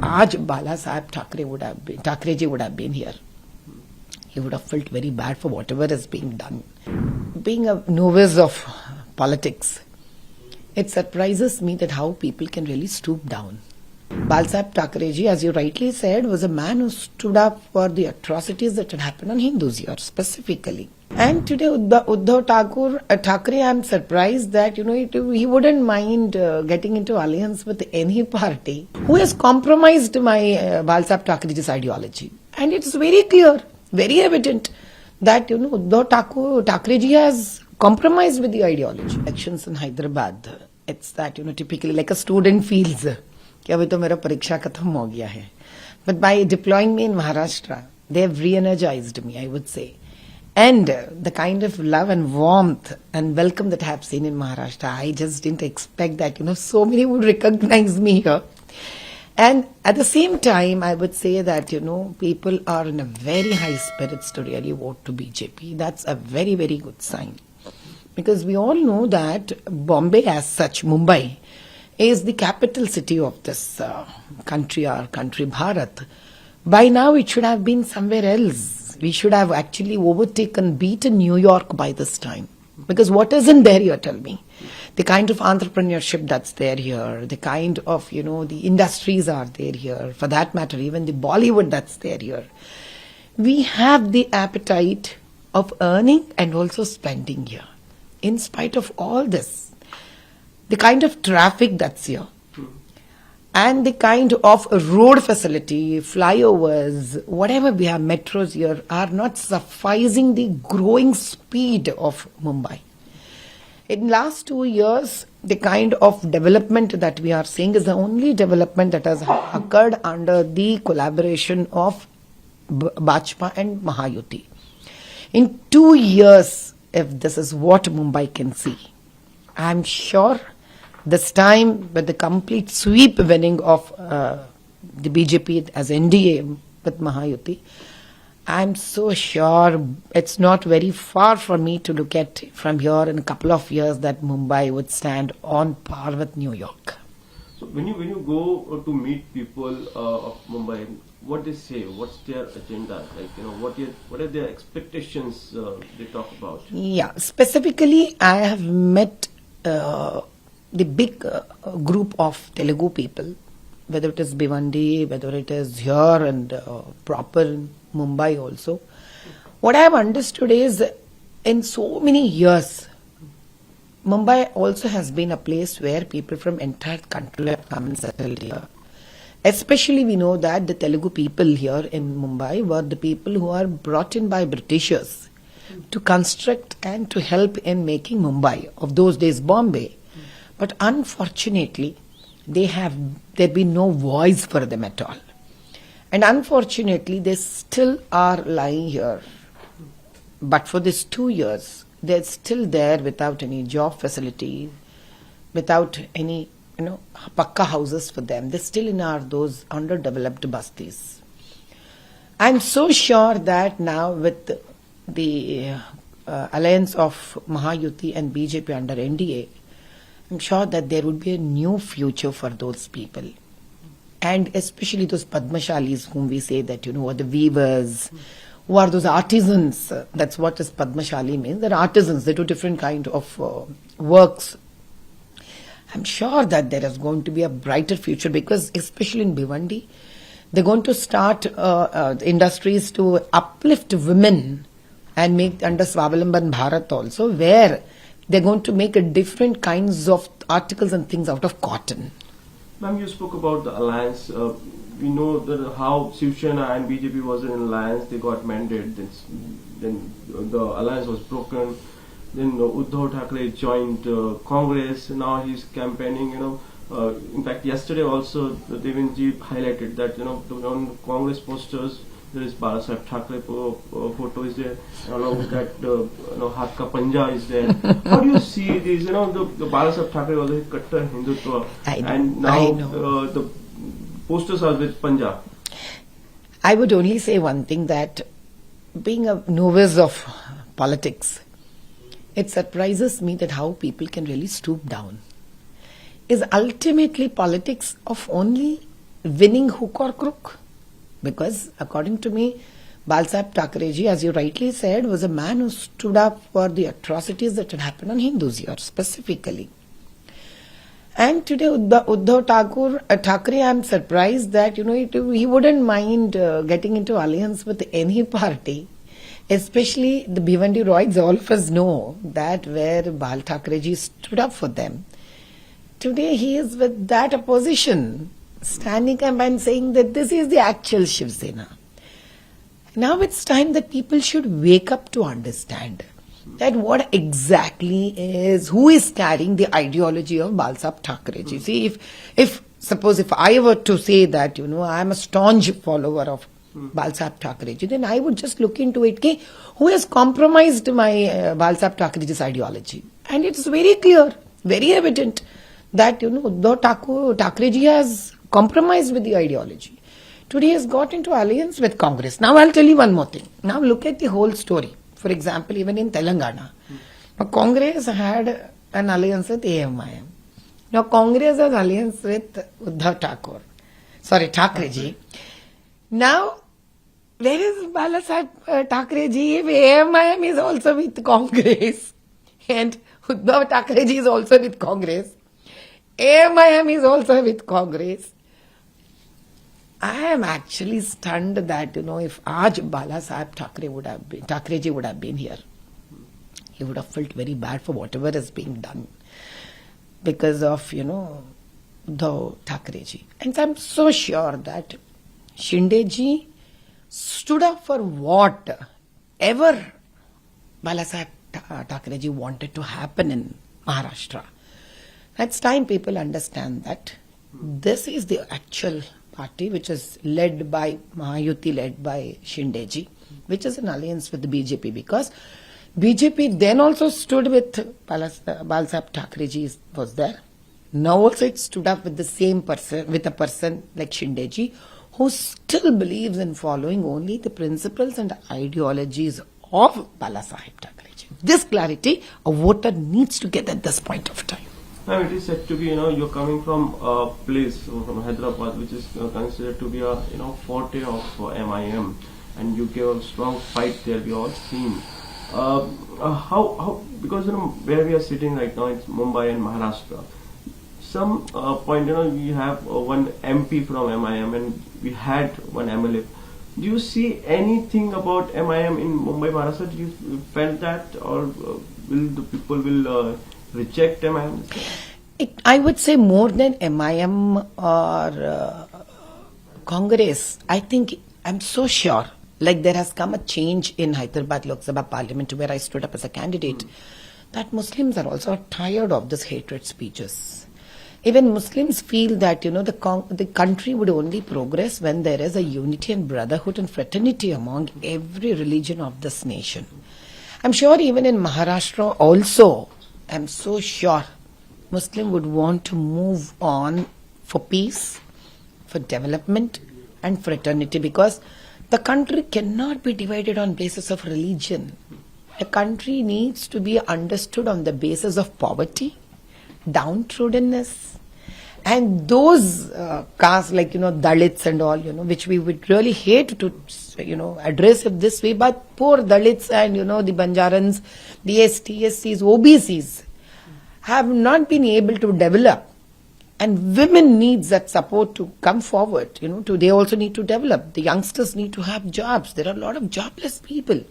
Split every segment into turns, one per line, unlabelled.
आज Balasaheb Thackeray ji would have been here, he would have felt very bad for whatever is being done. Being a novice of politics, it surprises me that how people can really stoop down. Balasaheb Thackeray ji, as you rightly said, was a man who stood up for the atrocities that had happened on Hindus here specifically. And today Uddhav Thackeray, I'm surprised that he wouldn't mind getting into alliance with any party who has compromised my Balasaheb Thackeray's ideology. And it's very clear, very evident that Uddhav Thackeray ji has compromised with the ideology. Elections in Hyderabad, it's that typically like a student feels कि अभी तो मेरा परीक्षा खत्म हो गया है. But by deploying me in Maharashtra, they have re-energized me, I would say. And the kind of love and warmth and welcome that I have seen in Maharashtra, I just didn't expect that, so many would recognize me here. And at the same time, I would say that, people are in a very high spirits to really vote to BJP. That's a very, very good sign. Because we all know that Bombay as such, Mumbai, is the capital city of this country, our country, Bharat. By now, it should have been somewhere else. We should have actually beaten New York by this time. Because what isn't there here, tell me? The kind of entrepreneurship that's there here, the kind of, the industries are there here, for that matter, even the Bollywood that's there here. We have the appetite of earning and also spending here. In spite of all this, the kind of traffic that's here, and the kind of road facility, flyovers, whatever we have, metros here, are not sufficing the growing speed of Mumbai. In last 2 years, the kind of development that we are seeing is the only development that has occurred under the collaboration of Bajpa and Mahayuti. In 2 years, if this is what Mumbai can see, I'm sure this time with the complete sweep winning of the BJP as NDA with Mahayuti, I'm so sure it's not very far for me to look at from here in a couple of years that Mumbai would stand on par with New York.
So when you go to meet people of Mumbai, what they say, what's their agenda? What are their expectations they talk about?
Yeah, specifically I have met the big group of Telugu people, whether it is Bhiwandi, whether it is here and proper in Mumbai also. What I have understood is in so many years, Mumbai also has been a place where people from entire country have come and settled here. Especially we know that the Telugu people here in Mumbai were the people who are brought in by Britishers to construct and to help in making Mumbai, of those days Bombay. But unfortunately, there been no voice for them at all. And unfortunately, they still are lying here. But for these 2 years, they're still there without any job facility, without any, pakka houses for them. They're still in those underdeveloped bastis. I'm so sure that now with the alliance of Mahayuti and BJP under NDA, I'm sure that there would be a new future for those people. And especially those Padmashalis whom we say that, are the weavers, who are those artisans. That's what this Padmashali means. They're artisans. They do different kind of works. I'm sure that there is going to be a brighter future because especially in Bhiwandi, they're going to start industries to uplift women and make under Swabalamban Bharat also, where they're going to make a different kinds of articles and things out of cotton.
Ma'am, you spoke about the alliance. We know that how Shiv Sena and BJP was in alliance. They got mended. Then the alliance was broken. Then Uddhav Thackeray joined Congress. Now he's campaigning. In fact, yesterday also Devinji highlighted that on Congress posters there is Balasaheb Thackeray photo is there, along with that Hath Ka Panja is there. How do you see these? The Balasaheb Thackeray was a Kattar Hindutva, and now the posters are with Panja.
I would only say one thing, that being a novice of politics, it surprises me that how people can really stoop down. Is ultimately politics of only winning hook or crook? Because according to me, Balasaheb Thackeray ji, as you rightly said, was a man who stood up for the atrocities that had happened on Hindus here specifically. And today Uddhav Thackeray, I am surprised that he wouldn't mind getting into alliance with any party, especially the Bhiwandi Roys. All of us know that where Bal Thackeray ji stood up for them. Today he is with that opposition, standing up and saying that this is the actual Shiv Sena. Now it's time that people should wake up to understand that what exactly is, who is carrying the ideology of Balasaheb Thackeray ji. See, suppose if I were to say that, I am a staunch follower of Balasaheb Thackeray ji, then I would just look into it, who has compromised my Balasaheb Thackeray ji's ideology. And it's very clear, very evident that, Uddhav Thackeray ji has compromised with the ideology. Today he has got into alliance with Congress. Now I'll tell you one more thing. Now look at the whole story. For example, even in Telangana, Congress had an alliance with AMIM. Now Congress has alliance with Uddhav Thackeray ji. Now, where is Balasaheb Thackeray ji if AMIM is also with Congress and Uddhav Thackeray ji is also with Congress? AMIM is also with Congress. I am actually stunned that, if Balasaheb Thackeray ji would have been here, he would have felt very bad for whatever is being done because of, Uddhav Thackeray ji. And I'm so sure that Shinde ji stood up for whatever Balasaheb Thackeray ji wanted to happen in Maharashtra. It's time people understand that this is the actual party which is led by Mahayuti, led by Shinde ji, which is an alliance with the BJP, because BJP then also stood with Balasaheb Thackeray ji was there. Now also it stood up with the same person, with a person like Shinde ji, who still believes in following only the principles and ideologies of Balasaheb Thackeray ji. This clarity a voter needs to get at this point of time.
Now it is said to be, you're coming from a place, from Hyderabad, which is considered to be a, forte of MIM, and you gave a strong fight there. We all seen. How because where we are sitting right now, it's Mumbai and Maharashtra. Some point, we have one MP from MIM and we had one MLA. Do you see anything about MIM in Mumbai, Maharashtra? Do you felt that, or will the people reject MIM?
I would say more than MIM or Congress. I think, I'm so sure, like there has come a change in Hyderabad Lok Sabha Parliament where I stood up as a candidate, that Muslims are also tired of this hatred speeches. Even Muslims feel that, the country would only progress when there is a unity and brotherhood and fraternity among every religion of this nation. I'm sure even in Maharashtra also, I'm so sure Muslim would want to move on for peace, for development and fraternity, because the country cannot be divided on basis of religion. A country needs to be understood on the basis of poverty, downtroddenness, and those castes like, Dalits and all, which we would really hate to, address it this way, but poor Dalits and, the Banjarans, the STs, OBCs have not been able to develop, and women needs that support to come forward, they also need to develop. The youngsters need to have jobs. There are a lot of jobless people.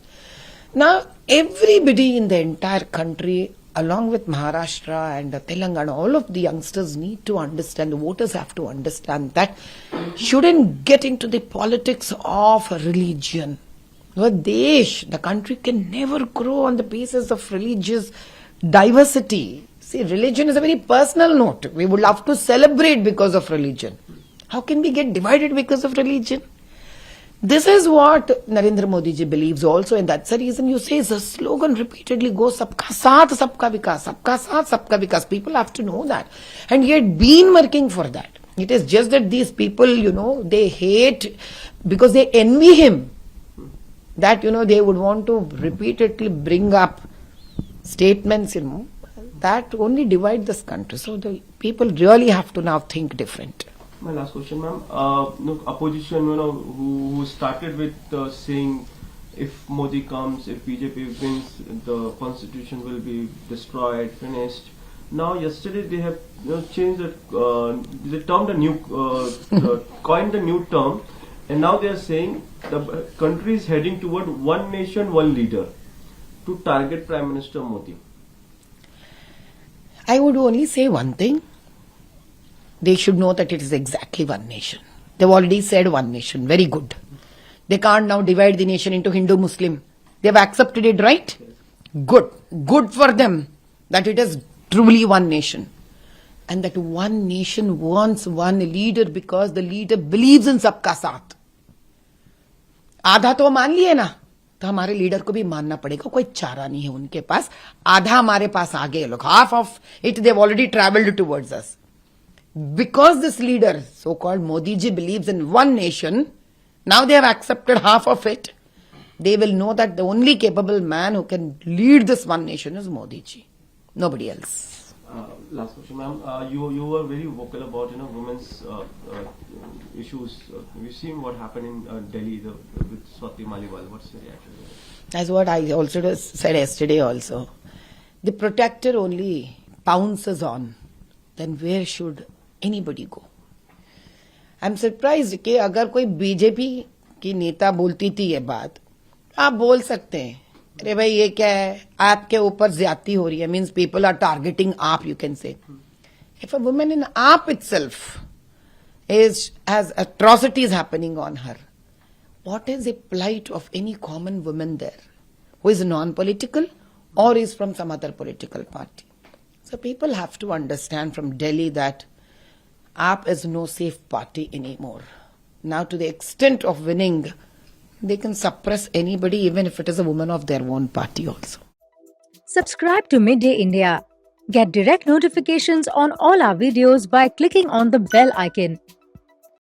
Now, everybody in the entire country, along with Maharashtra and Telangana, all of the youngsters need to understand, the voters have to understand that shouldn't get into the politics of religion. The country can never grow on the basis of religious diversity. See, religion is a very personal note. We would love to celebrate because of religion. How can we get divided because of religion? This is what Narendra Modi ji believes also, and that's the reason you say the slogan repeatedly goes, Sabka Saath, Sabka Vikas, Sabka Saath, Sabka Vikas. People have to know that. And he had been working for that. It is just that these people, they hate because they envy him. That, they would want to repeatedly bring up statements, that only divide this country. So the people really have to now think different.
My last question, ma'am. Opposition, who started with saying if Modi comes, if BJP wins, the constitution will be destroyed, finished. Now, yesterday they have changed they termed a new, coined a new term, and now they are saying the country is heading toward one nation, one leader to target Prime Minister Modi.
I would only say one thing. They should know that it is exactly one nation. They've already said one nation. Very good. They can't now divide the nation into Hindu, Muslim. They've accepted it, right? Good. Good for them that it is truly one nation. And that one nation wants one leader because the leader believes in सबका साथ. आधा तो मान लिए ना, तो हमारे leader को भी मानना पड़ेगा. कोई चारा नहीं है उनके पास. आधा हमारे पास आ गए लोग. Half of it they've already traveled towards us. Because this leader, so-called Modi ji, believes in one nation, now they have accepted half of it. They will know that the only capable man who can lead this one nation is Modi ji. Nobody else.
Last question, ma'am. You were very vocal about women's issues. We've seen what happened in Delhi with Swati Maliwal. What's your reaction?
That's what I also said yesterday also. The protector only pounces on. Then where should anybody go? I'm surprised कि अगर कोई BJP की नेता बोलती थी ये बात, आप बोल सकते हैं, अरे भाई ये क्या है, आपके ऊपर ज्यादती हो रही है, means people are targeting आप, you can say. If a woman in आप itself has atrocities happening on her, what is the plight of any common woman there who is non-political or is from some other political party? So people have to understand from Delhi that AAP is no safe party anymore. Now to the extent of winning, they can suppress anybody even if it is a woman of their own party also.
Subscribe to Midday India. Get direct notifications on all our videos by clicking on the bell icon.